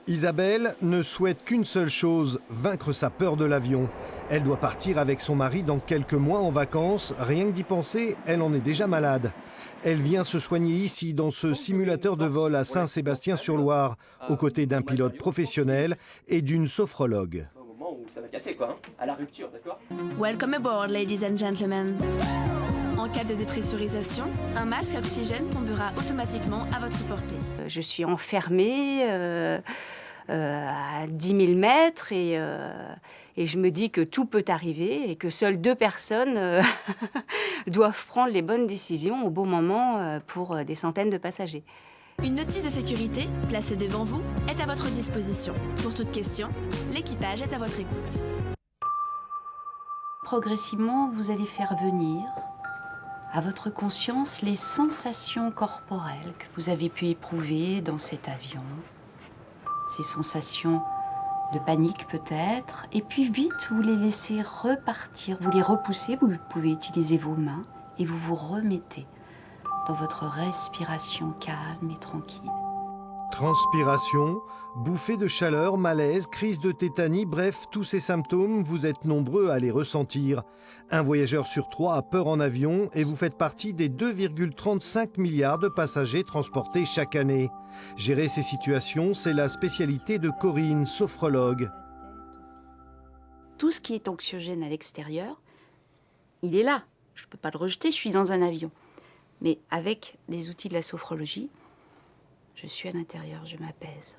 Isabelle ne souhaite qu'une seule chose, vaincre sa peur de l'avion. Elle doit partir avec son mari dans quelques mois en vacances. Rien que d'y penser, elle en est déjà malade. Elle vient se soigner ici, dans ce simulateur de vol à Saint-Sébastien-sur-Loire, aux côtés d'un pilote professionnel et d'une sophrologue. Au moment où ça va casser, quoi, hein, à la rupture, d'accord ? Welcome aboard, ladies and gentlemen. En cas de dépressurisation, un masque à oxygène tombera automatiquement à votre portée. Je suis enfermée à 10 000 mètres et je me dis que tout peut arriver et que seules 2 personnes doivent prendre les bonnes décisions au bon moment pour des centaines de passagers. Une notice de sécurité, placée devant vous, est à votre disposition. Pour toute question, l'équipage est à votre écoute. Progressivement, vous allez faire venir à votre conscience les sensations corporelles que vous avez pu éprouver dans cet avion. Ces sensations de panique peut-être, et puis vite vous les laissez repartir, vous les repoussez, vous pouvez utiliser vos mains et vous vous remettez dans votre respiration calme et tranquille. Transpiration, bouffée de chaleur, malaise, crise de tétanie, bref, tous ces symptômes, vous êtes nombreux à les ressentir. Un voyageur sur 3 a peur en avion et vous faites partie des 2,35 milliards de passagers transportés chaque année. Gérer ces situations, c'est la spécialité de Corinne, sophrologue. Tout ce qui est anxiogène à l'extérieur, il est là. Je ne peux pas le rejeter, je suis dans un avion. Mais avec les outils de la sophrologie, je suis à l'intérieur, je m'apaise,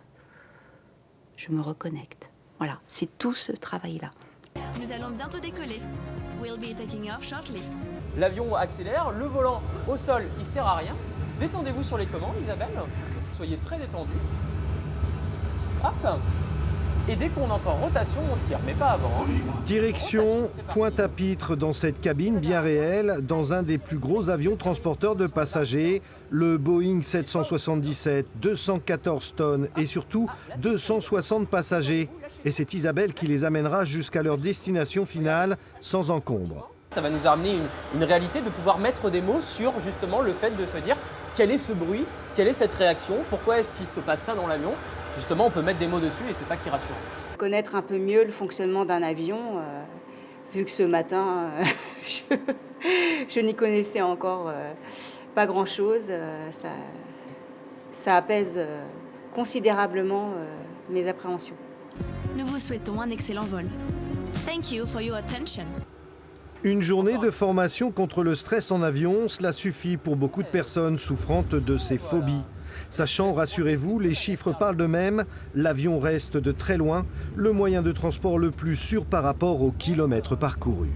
je me reconnecte. Voilà, c'est tout ce travail-là. Nous allons bientôt décoller. We'll be taking off shortly. L'avion accélère, le volant au sol, il sert à rien. Détendez-vous sur les commandes, Isabelle. Soyez très détendue. Hop. Et dès qu'on entend rotation, on tire, mais pas avant. Direction Rotation, Pointe-à-Pitre, dans cette cabine bien réelle, dans un des plus gros avions transporteurs de passagers, le Boeing 777, 214 tonnes et surtout 260 passagers. Et c'est Isabelle qui les amènera jusqu'à leur destination finale sans encombre. Ça va nous amener une réalité de pouvoir mettre des mots sur justement le fait de se dire quel est ce bruit, quelle est cette réaction, pourquoi est-ce qu'il se passe ça dans l'avion. Justement, on peut mettre des mots dessus et c'est ça qui rassure. Connaître un peu mieux le fonctionnement d'un avion, vu que ce matin, je n'y connaissais encore pas grand-chose, ça apaise considérablement mes appréhensions. Nous vous souhaitons un excellent vol. Thank you for your attention. Une journée de formation contre le stress en avion, cela suffit pour beaucoup de personnes souffrantes de ces phobies. Sachant, rassurez-vous, les chiffres parlent d'eux-mêmes, l'avion reste de très loin le moyen de transport le plus sûr par rapport aux kilomètres parcourus.